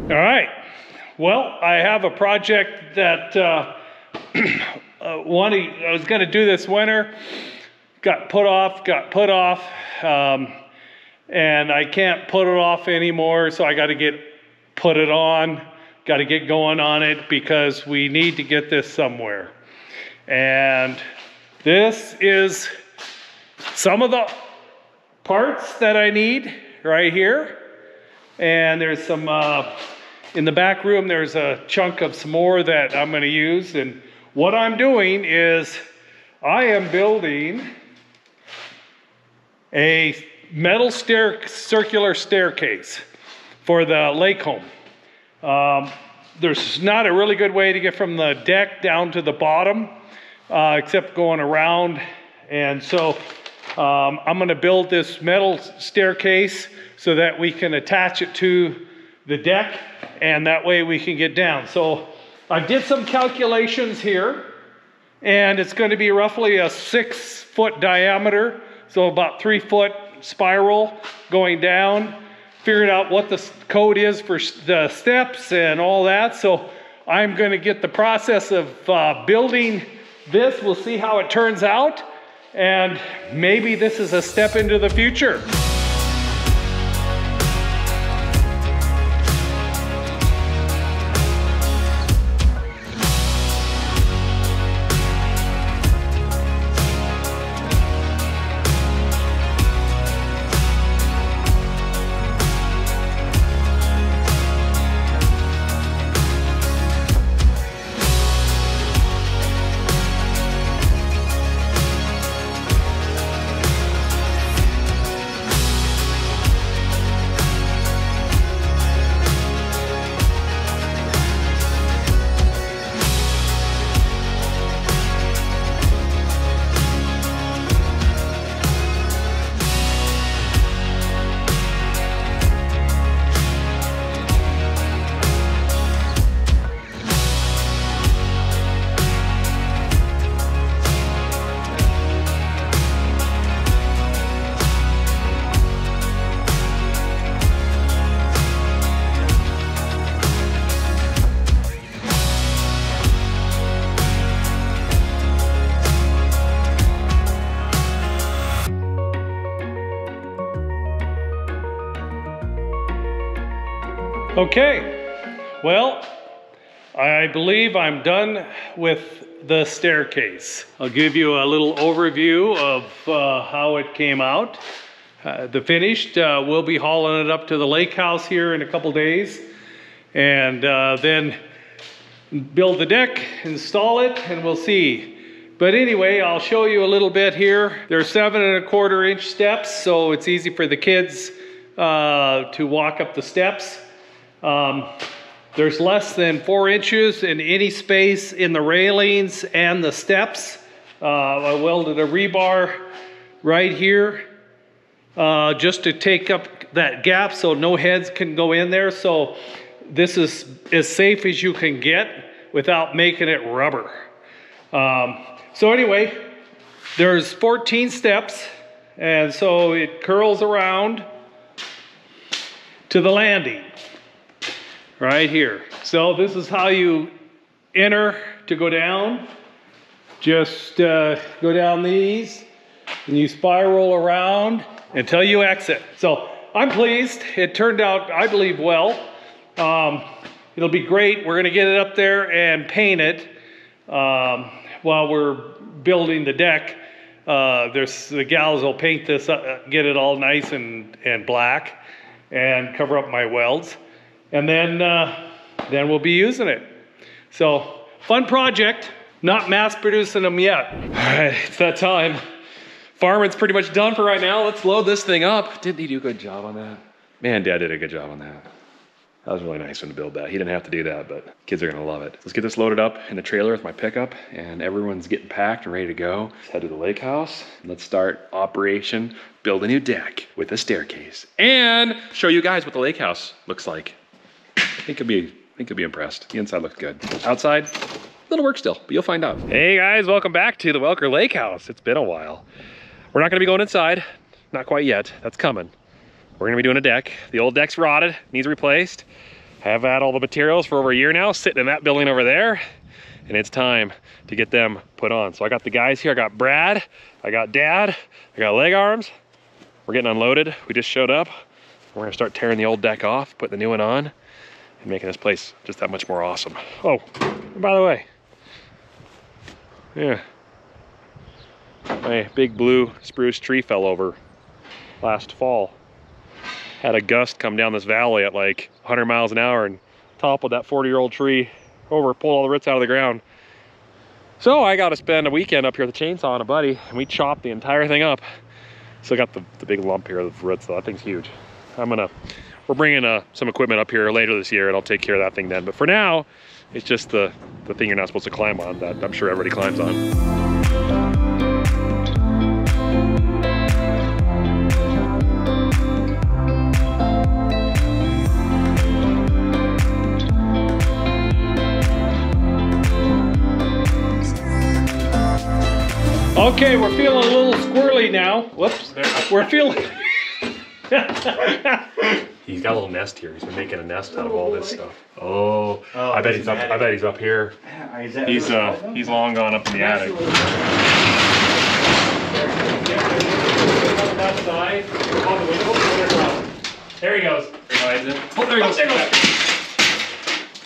All right, well, I have a project that I was gonna do this winter, got put off, and I can't put it off anymore, so I gotta put it on, gotta get going on it because we need to get this somewhere. And this is some of the parts that I need right here. And there's some, in the back room, there's a chunk of some more that I'm gonna use. And what I'm doing is I am building a metal circular staircase for the lake home. There's not a really good way to get from the deck down to the bottom, except going around. And so I'm gonna build this metal staircase so that we can attach it to the deck, and that way we can get down. So I did some calculations here, and it's going to be roughly a 6-foot diameter, so about 3-foot spiral going down. Figured out what the code is for the steps and all that. So I'm going to get the process of building this. We'll see how it turns out, and maybe this is a step into the future. Okay, well, I believe I'm done with the staircase. I'll give you a little overview of how it came out. The finished, we'll be hauling it up to the lake house here in a couple days, and then build the deck, install it, and we'll see. But anyway, I'll show you a little bit here. There's 7¼ inch steps, so it's easy for the kids to walk up the steps. There's less than 4 inches in any space in the railings and the steps. I welded a rebar right here just to take up that gap so no heads can go in there. So this is as safe as you can get without making it rubber. So anyway, there's 14 steps, and so it curls around to the landing. Right here. So this is how you enter to go down. Just go down these, and you spiral around until you exit. So I'm pleased. It turned out, I believe, well. It'll be great. We're gonna get it up there and paint it while we're building the deck. The gals will paint this, get it all nice and black, and cover up my welds. And then we'll be using it. So, fun project, not mass producing them yet. All right, it's that time. Farming's pretty much done for right now. Let's load this thing up. Didn't he do a good job on that? Man, Dad did a good job on that. That was really nice of him to build that. He didn't have to do that, but kids are gonna love it. Let's get this loaded up in the trailer with my pickup, and everyone's getting packed and ready to go. Let's head to the lake house, and let's start Operation Build a New Deck with a Staircase, and show you guys what the lake house looks like. I think you'll be impressed. The inside looks good. Outside, little work still, but you'll find out. Hey guys, welcome back to the Welker Lake House. It's been a while. We're not gonna be going inside, not quite yet. That's coming. We're gonna be doing a deck. The old deck's rotted, needs replaced. I've had all the materials for over a year now, sitting in that building over there, and it's time to get them put on. So I got the guys here. I got Brad, I got Dad, I got Leg Arms. We're getting unloaded. We just showed up. We're gonna start tearing the old deck off, putting the new one on, and making this place just that much more awesome. Oh, and by the way, yeah, my big blue spruce tree fell over last fall. Had a gust come down this valley at like 100 miles an hour and toppled that 40-year-old tree over, pulled all the roots out of the ground. So I got to spend a weekend up here with a chainsaw on a buddy, and we chopped the entire thing up. Still got the big lump here of roots, though. That thing's huge. We're bringing some equipment up here later this year, and I'll take care of that thing then. But for now, it's just the thing you're not supposed to climb on that I'm sure everybody climbs on. Okay, we're feeling a little squirrely now. Whoops. We're feeling... He's got a little nest here. He's been making a nest out of all this stuff. Oh, I bet he's up here. He's long gone up in the attic. There he goes. Oh, there he goes.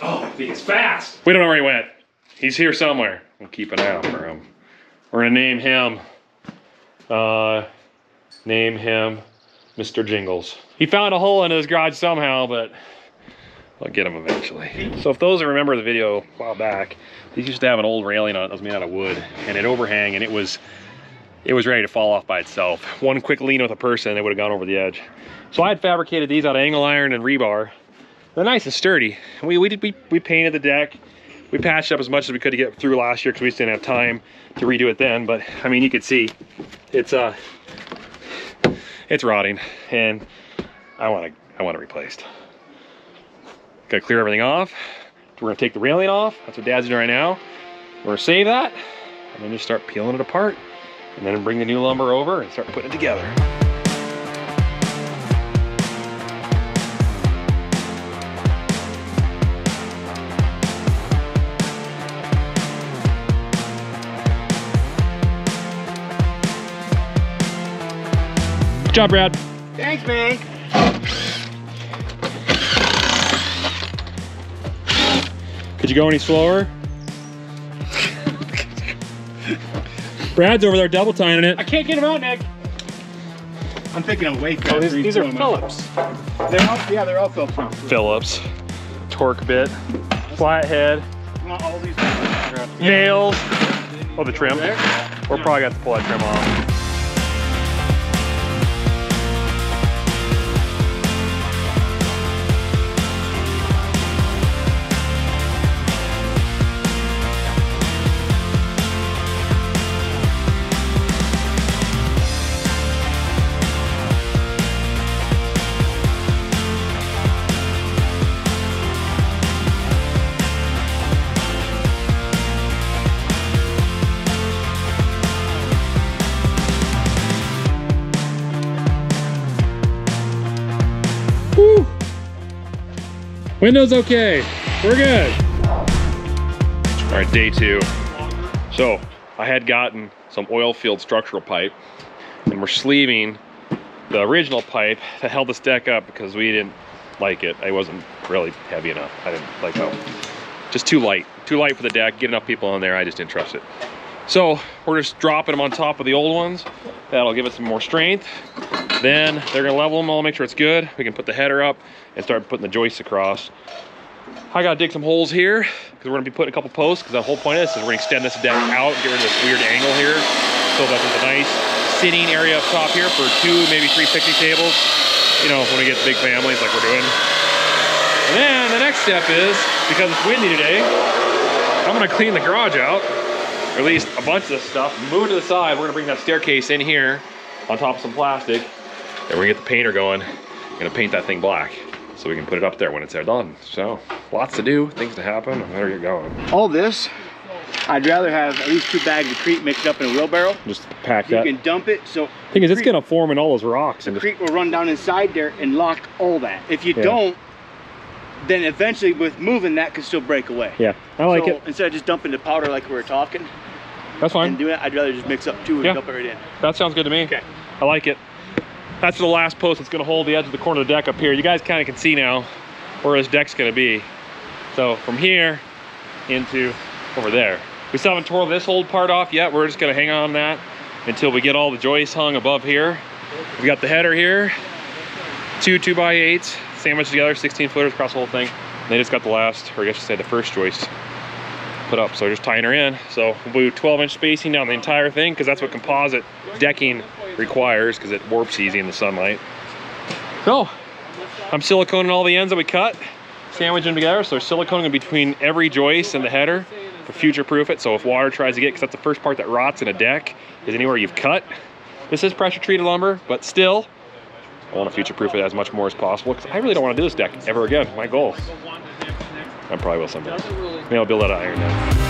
Oh, he's fast. We don't know where he went. He's here somewhere. We'll keep an eye out for him. We're gonna name him Mr. Jingles. He found a hole in his garage somehow, but I'll get him eventually. So if those that remember the video a while back, these used to have an old railing on it that was made out of wood, and it overhang, and it was ready to fall off by itself. One quick lean with a person, they would have gone over the edge. So I had fabricated these out of angle iron and rebar. They're nice and sturdy. We painted the deck. We patched up as much as we could to get through last year because we just didn't have time to redo it then. But I mean, you could see it's rotting, and I want it replaced. Gotta clear everything off. We're gonna take the railing off. That's what Dad's doing right now. We're gonna save that, and then just start peeling it apart, and then bring the new lumber over and start putting it together. Good job, Brad. Thanks, man. Could you go any slower? Brad's over there double tying it. I can't get him out, Nick. I'm thinking of way faster. Oh, these are Phillips. They're all Phillips. Phillips, torque bit, flathead, All these nails. Oh, the trim. We're probably got to pull that trim off. Window's okay. We're good. All right, day 2. So I had gotten some oil field structural pipe, and we're sleeving the original pipe that held this deck up because we didn't like it. It wasn't really heavy enough. I didn't like how, just too light for the deck. Get enough people on there, I just didn't trust it. So we're just dropping them on top of the old ones. That'll give us some more strength. Then they're gonna level them all, make sure it's good. We can put the header up and start putting the joists across. I gotta dig some holes here because we're gonna be putting a couple posts, because the whole point of this is we're gonna extend this deck out and get rid of this weird angle here so that there's a nice sitting area up top here for 2, maybe 3 picnic tables, you know, when we get big families like we're doing. And then the next step is, because it's windy today, I'm gonna clean the garage out, or at least a bunch of this stuff, move it to the side. We're gonna bring that staircase in here on top of some plastic, and we're gonna get the painter going. I'm gonna paint that thing black so we can put it up there when it's done. So lots to do, things to happen, and there you're going. All this, I'd rather have at least 2 bags of crete mixed up in a wheelbarrow. Just pack You that. can dump it, so Thing is, it's gonna form in all those rocks. the And crete will run down inside there and lock all that. If you don't, then eventually with moving that could still break away. Yeah, I like So it. instead of just dumping the powder like we were talking That's fine. and doing it, I'd rather just mix up two and Yeah. dump it right in. That sounds good to me. Okay. I like it. That's the last post that's gonna hold the edge of the corner of the deck up here. You guys kind of can see now where this deck's gonna be. So from here into over there. We still haven't tore this whole part off yet. We're just gonna hang on that until we get all the joists hung above here. We got the header here, two 2x8s sandwiched together, 16 footers across the whole thing. And they just got the last, or I guess you say the first joist put up. So we're just tying her in. So we'll do 12-inch spacing down the entire thing because that's what composite decking requires because it warps easy in the sunlight. So I'm siliconing all the ends that we cut, sandwich them together. So siliconing in between every joist and the header to future-proof it. So if water tries to get, because that's the first part that rots in a deck, is anywhere you've cut. This is pressure-treated lumber, but still, I want to future-proof it as much more as possible because I really don't want to do this deck ever again. My goal. I probably will someday. Maybe I'll build out of iron now.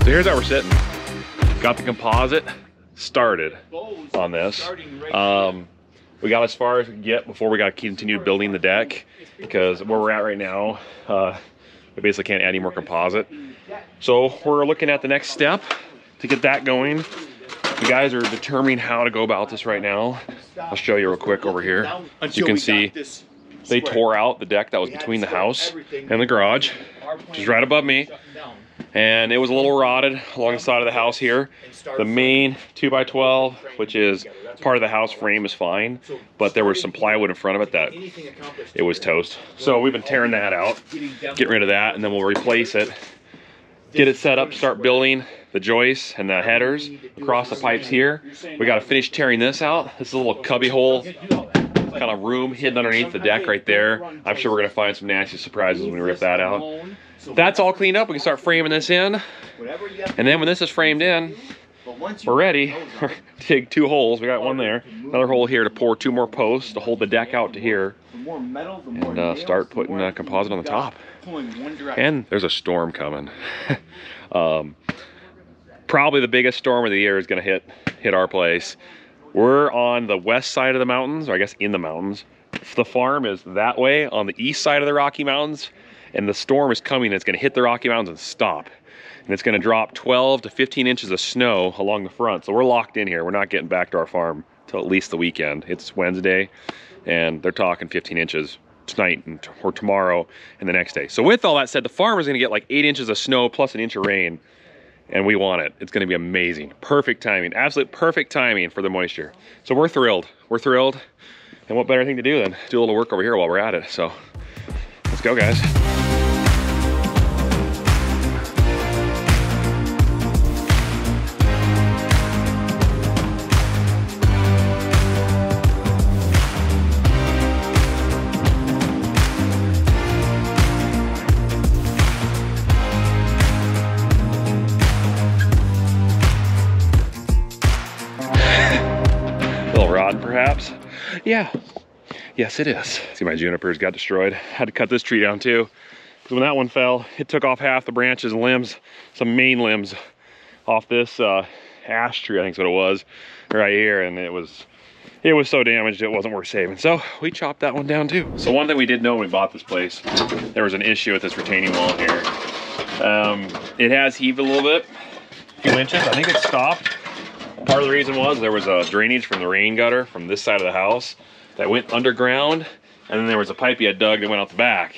So here's how we're sitting. Got the composite started on this. We got as far as we can get before we got to continue building the deck because where we're at right now, we basically can't add any more composite. So we're looking at the next step to get that going. You guys are determining how to go about this right now. I'll show you real quick over here. You can see they tore out the deck that was between the house and the garage, which is right above me. And it was a little rotted along the side of the house here. The main 2x12, which is part of the house frame, is fine, but there was some plywood in front of it that it was toast. So we've been tearing that out, getting rid of that, and then we'll replace it, get it set up, start building the joists and the headers across the pipes here. We got to finish tearing this out. This is a little cubby hole kind of room hidden underneath the deck right there. I'm sure we're going to find some nasty surprises when we rip that out. That's all cleaned up. We can start framing this in. And then when this is framed in, we're ready to dig 2 holes. We got one there, another hole here to pour 2 more posts to hold the deck out to here. And start putting composite on the top. And there's a storm coming. Probably the biggest storm of the year is going to hit our place. We're on the west side of the mountains, or I guess in the mountains. The farm is that way on the east side of the Rocky Mountains. And the storm is coming, and it's gonna hit the Rocky Mountains and stop. And it's gonna drop 12 to 15 inches of snow along the front. So we're locked in here. We're not getting back to our farm till at least the weekend. It's Wednesday, and they're talking 15 inches tonight or tomorrow and the next day. So with all that said, the farm is gonna get like 8 inches of snow plus an inch of rain, and we want it. It's gonna be amazing. Perfect timing, absolute perfect timing for the moisture. So we're thrilled. We're thrilled. And what better thing to do than do a little work over here while we're at it. So let's go, guys. Perhaps. Yeah. Yes, it is. See, my junipers got destroyed. Had to cut this tree down too, because when that one fell, it took off half the branches and limbs, some main limbs off this ash tree, I think is what it was, right here, and it was so damaged it wasn't worth saving. So we chopped that one down too. So one thing we did know when we bought this place, there was an issue with this retaining wall here. It has heaved a little bit, a few inches. I think it stopped. Part of the reason was there was a drainage from the rain gutter from this side of the house that went underground, and then there was a pipe you had dug that went out the back.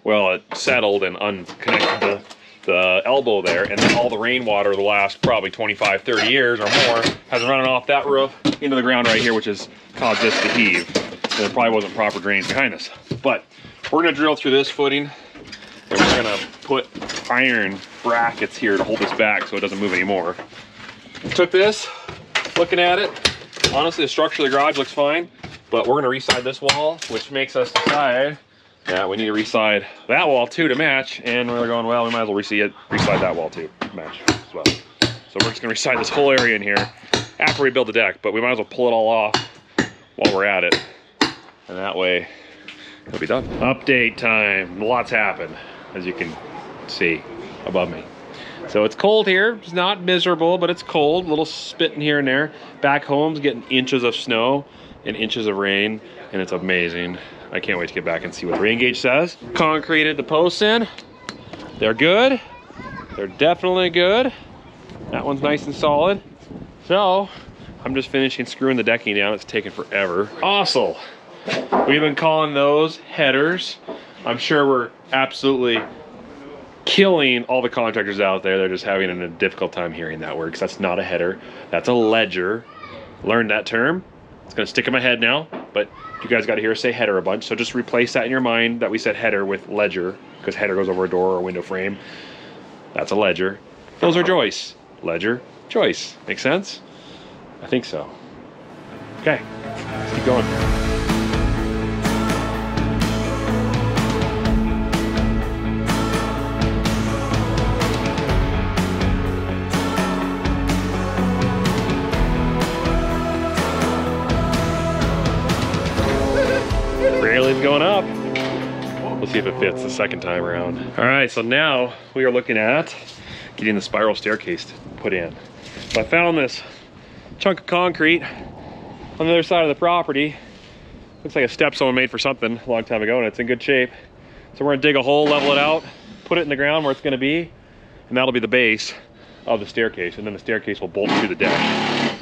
Well, it settled and unconnected the elbow there, and then all the rainwater the last probably 25, 30 years or more has run off that roof into the ground right here, which has caused this to heave. And there probably wasn't proper drains behind this. But we're gonna drill through this footing, and we're gonna put iron brackets here to hold this back so it doesn't move anymore. Took this, looking at it, honestly the structure of the garage looks fine, but we're gonna reside this wall, which makes us decide, yeah, we need to reside that wall too to match, and we're going, well, we might as well reside that wall too to match as well. So we're just gonna reside this whole area in here, after we build the deck, but we might as well pull it all off while we're at it. And that way, it'll be done. Update time. Lots happened, as you can see above me. So it's cold here. It's not miserable, but it's cold. A little spitting here and there. Back home's getting inches of snow and inches of rain, and it's amazing. I can't wait to get back and see what the rain gauge says. Concreted the posts in. They're good. They're definitely good. That one's nice and solid. So I'm just finishing screwing the decking down. It's taken forever. Also, we've been calling those headers. I'm sure we're absolutely killing all the contractors out there. They're just having a difficult time hearing that word, because that's not a header. That's a ledger. Learned that term. It's gonna stick in my head now, but you guys gotta hear us say header a bunch, so just replace that in your mind that we said header with ledger, because header goes over a door or a window frame. That's a ledger. Those are joists. Ledger, joist. Make sense? I think so. Okay, let's keep going. Railing's going up. We'll see if it fits the second time around. All right, so now we are looking at getting the spiral staircase put in. So I found this chunk of concrete on the other side of the property. Looks like a step someone made for something a long time ago, and it's in good shape. So we're gonna dig a hole, level it out, put it in the ground where it's gonna be, and that'll be the base of the staircase, and then the staircase will bolt to the deck.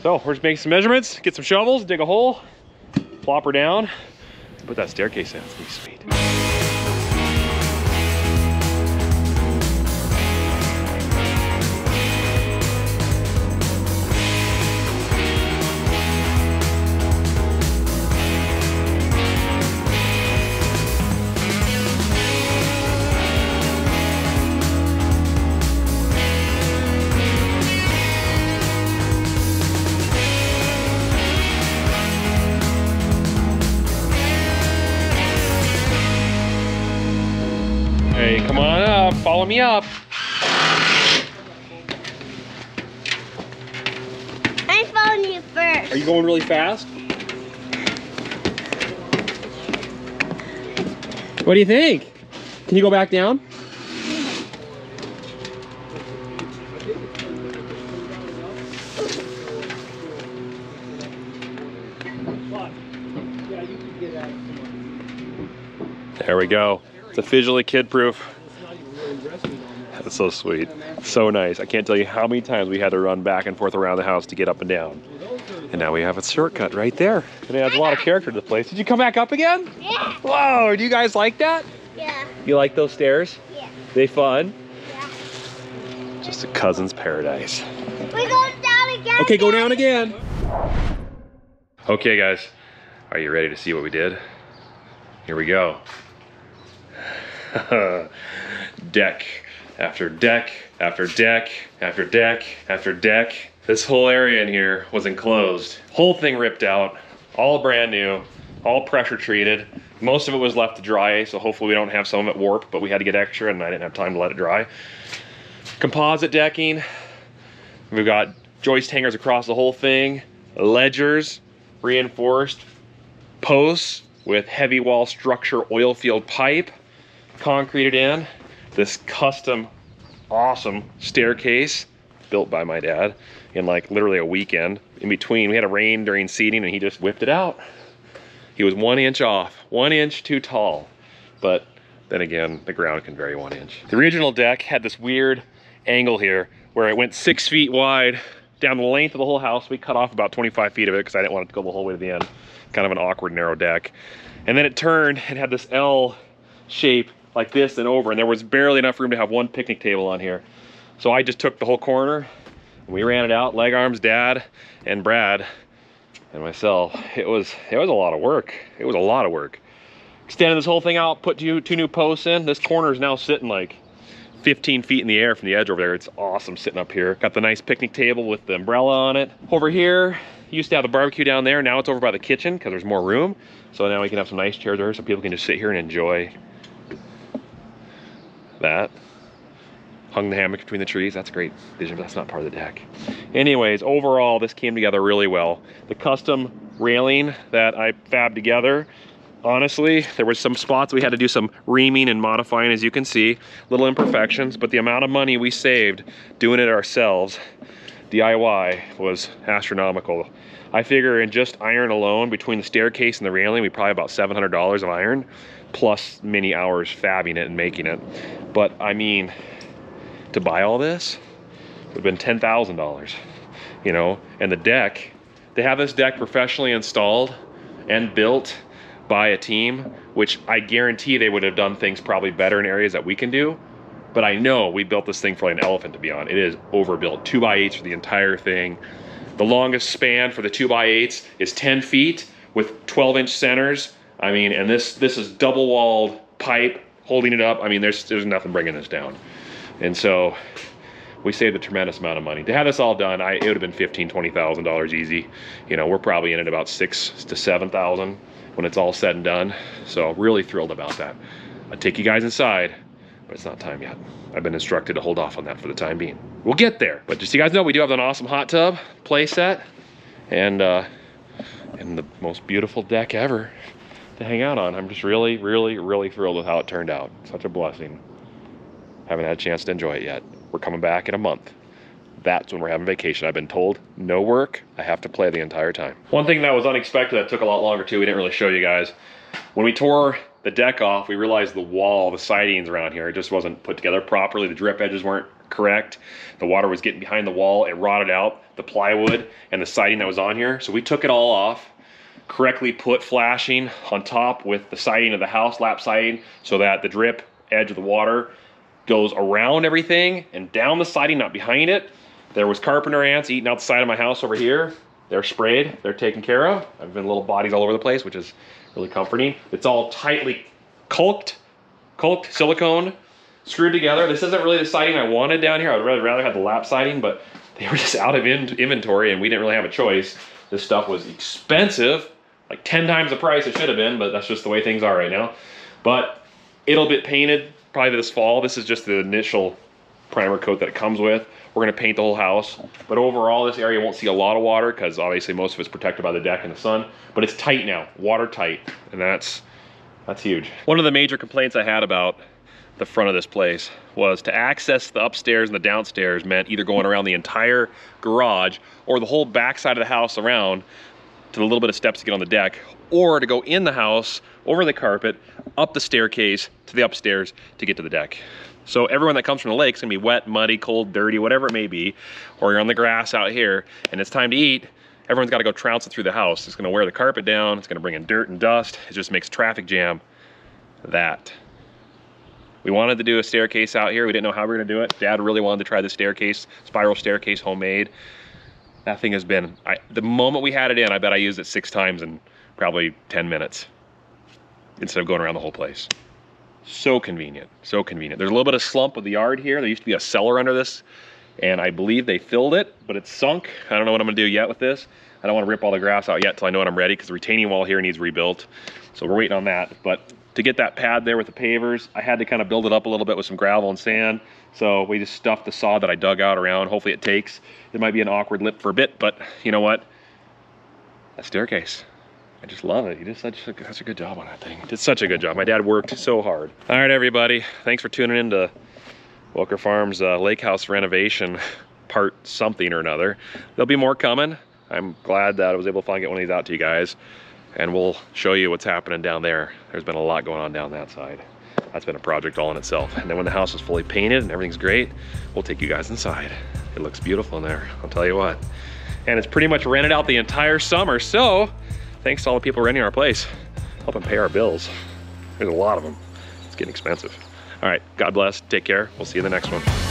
So we're just making some measurements, get some shovels, dig a hole, plop her down, put that staircase in. It's gonna be sweet. Hey, come on up, follow me up. I'm following you first. Are you going really fast? What do you think? Can you go back down? There we go. It's officially kid-proof. That's so sweet. So nice. I can't tell you how many times we had to run back and forth around the house to get up and down. And now we have a shortcut right there. It adds a lot of character to the place. Did you come back up again? Yeah. Whoa, do you guys like that? Yeah. You like those stairs? Yeah. They fun? Yeah. Just a cousin's paradise. We're going down again. Okay, go down again. Okay, guys. Are you ready to see what we did? Here we go. Deck after deck after deck after deck after deck. This whole area in here was enclosed. Whole thing ripped out, all brand new, all pressure treated. Most of it was left to dry, so hopefully we don't have some of it warped, but we had to get extra and I didn't have time to let it dry. Composite decking. We've got joist hangers across the whole thing, ledgers, reinforced posts with heavy wall structure oil field pipe, concreted in. This custom, awesome staircase built by my dad in like literally a weekend. In between, we had a rain during seeding and he just whipped it out. He was 1 inch off, 1 inch too tall. But then again, the ground can vary 1 inch. The original deck had this weird angle here where it went 6 feet wide down the length of the whole house. We cut off about 25 feet of it because I didn't want it to go the whole way to the end. Kind of an awkward narrow deck. And then it turned and had this L shape like this and over, and there was barely enough room to have one picnic table on here. So I just took the whole corner and we ran it out, leg arms, Dad and Brad and myself. It was a lot of work. It was a lot of work. Extended this whole thing out, put two new posts in. This corner is now sitting like 15 feet in the air from the edge over there. It's awesome sitting up here. Got the nice picnic table with the umbrella on it. Over here, used to have the barbecue down there. Now it's over by the kitchen because there's more room. So now we can have some nice chairs there so people can just sit here and enjoy that. Hung the hammock between the trees. That's great vision, but that's not part of the deck. Anyways, overall, this came together really well. The custom railing that I fabbed together, honestly, there was some spots we had to do some reaming and modifying, as you can see, little imperfections, but the amount of money we saved doing it ourselves, DIY, was astronomical. I figure in just iron alone, between the staircase and the railing, we probably about $700 of iron, plus many hours fabbing it and making it. But I mean, to buy all this would have been $10,000, you know? And the deck, they have this deck professionally installed and built by a team, which I guarantee they would have done things probably better in areas that we can do. But I know we built this thing for like an elephant to be on. It is overbuilt, 2x8s for the entire thing. The longest span for the 2x8s is 10 feet with 12-inch centers. I mean, and this is double-walled pipe holding it up. I mean, there's nothing bringing this down. And so we saved a tremendous amount of money. To have this all done, it would have been $15,000, $20,000 easy. You know, we're probably in at about $6,000 to $7,000 when it's all said and done. So really thrilled about that. I'll take you guys inside, but it's not time yet. I've been instructed to hold off on that for the time being. We'll get there. But just so you guys know, we do have an awesome hot tub play set and the most beautiful deck ever to hang out on. I'm just really, really, really thrilled with how it turned out. Such a blessing. Haven't had a chance to enjoy it yet. We're coming back in a month. That's when we're having vacation. I've been told no work. I have to play the entire time. One thing that was unexpected that took a lot longer too, we didn't really show you guys. When we tore the deck off, we realized the wall, the sidings around here, it just wasn't put together properly. The drip edges weren't correct. The water was getting behind the wall. It rotted out the plywood and the siding that was on here. So we took it all off, correctly put flashing on top with the siding of the house, lap siding, so that the drip edge of the water goes around everything and down the siding, not behind it. There was carpenter ants eating out the side of my house over here. They're sprayed, they're taken care of. I've been little bodies all over the place, which is really comforting. It's all tightly caulked silicone, screwed together. This isn't really the siding I wanted down here. I would rather have the lap siding, but they were just out of inventory and we didn't really have a choice. This stuff was expensive, like 10 times the price it should have been, but that's just the way things are right now. But it'll get painted probably this fall. This is just the initial primer coat that it comes with. We're gonna paint the whole house. But overall, this area won't see a lot of water because obviously most of it's protected by the deck and the sun, but it's tight now, watertight, and that's huge. One of the major complaints I had about the front of this place was to access the upstairs and the downstairs meant either going around the entire garage or the whole back side of the house around to the little bit of steps to get on the deck, or to go in the house, over the carpet, up the staircase to the upstairs to get to the deck. So everyone that comes from the lake's gonna be wet, muddy, cold, dirty, whatever it may be, or you're on the grass out here and it's time to eat, everyone's gotta go trouncing through the house. It's gonna wear the carpet down, it's gonna bring in dirt and dust, it just makes traffic jam that. We wanted to do a staircase out here, we didn't know how we were gonna do it. Dad really wanted to try the staircase, spiral staircase, homemade. That thing has been, the moment we had it in, I bet I used it 6 times in probably 10 minutes instead of going around the whole place. So convenient, so convenient. There's a little bit of slump with the yard here. There used to be a cellar under this, and I believe they filled it, but it's sunk. I don't know what I'm gonna do yet with this. I don't wanna rip all the grass out yet until I know when I'm ready, because the retaining wall here needs rebuilt. So we're waiting on that. But to get that pad there with the pavers, I had to kind of build it up a little bit with some gravel and sand. So we just stuffed the sod that I dug out around. Hopefully it takes. It might be an awkward lip for a bit, but you know what? That staircase, I just love it. He did such a good job on that thing. Did such a good job. My dad worked so hard. All right, everybody. Thanks for tuning in to Welker Farms Lake House renovation part something or another. There'll be more coming. I'm glad that I was able to finally get one of these out to you guys, and we'll show you what's happening down there. There's been a lot going on down that side. That's been a project all in itself. And then when the house is fully painted and everything's great, we'll take you guys inside. It looks beautiful in there, I'll tell you what. And it's pretty much rented out the entire summer, so thanks to all the people renting our place, helping pay our bills. There's a lot of them. It's getting expensive. All right, God bless, take care. We'll see you in the next one.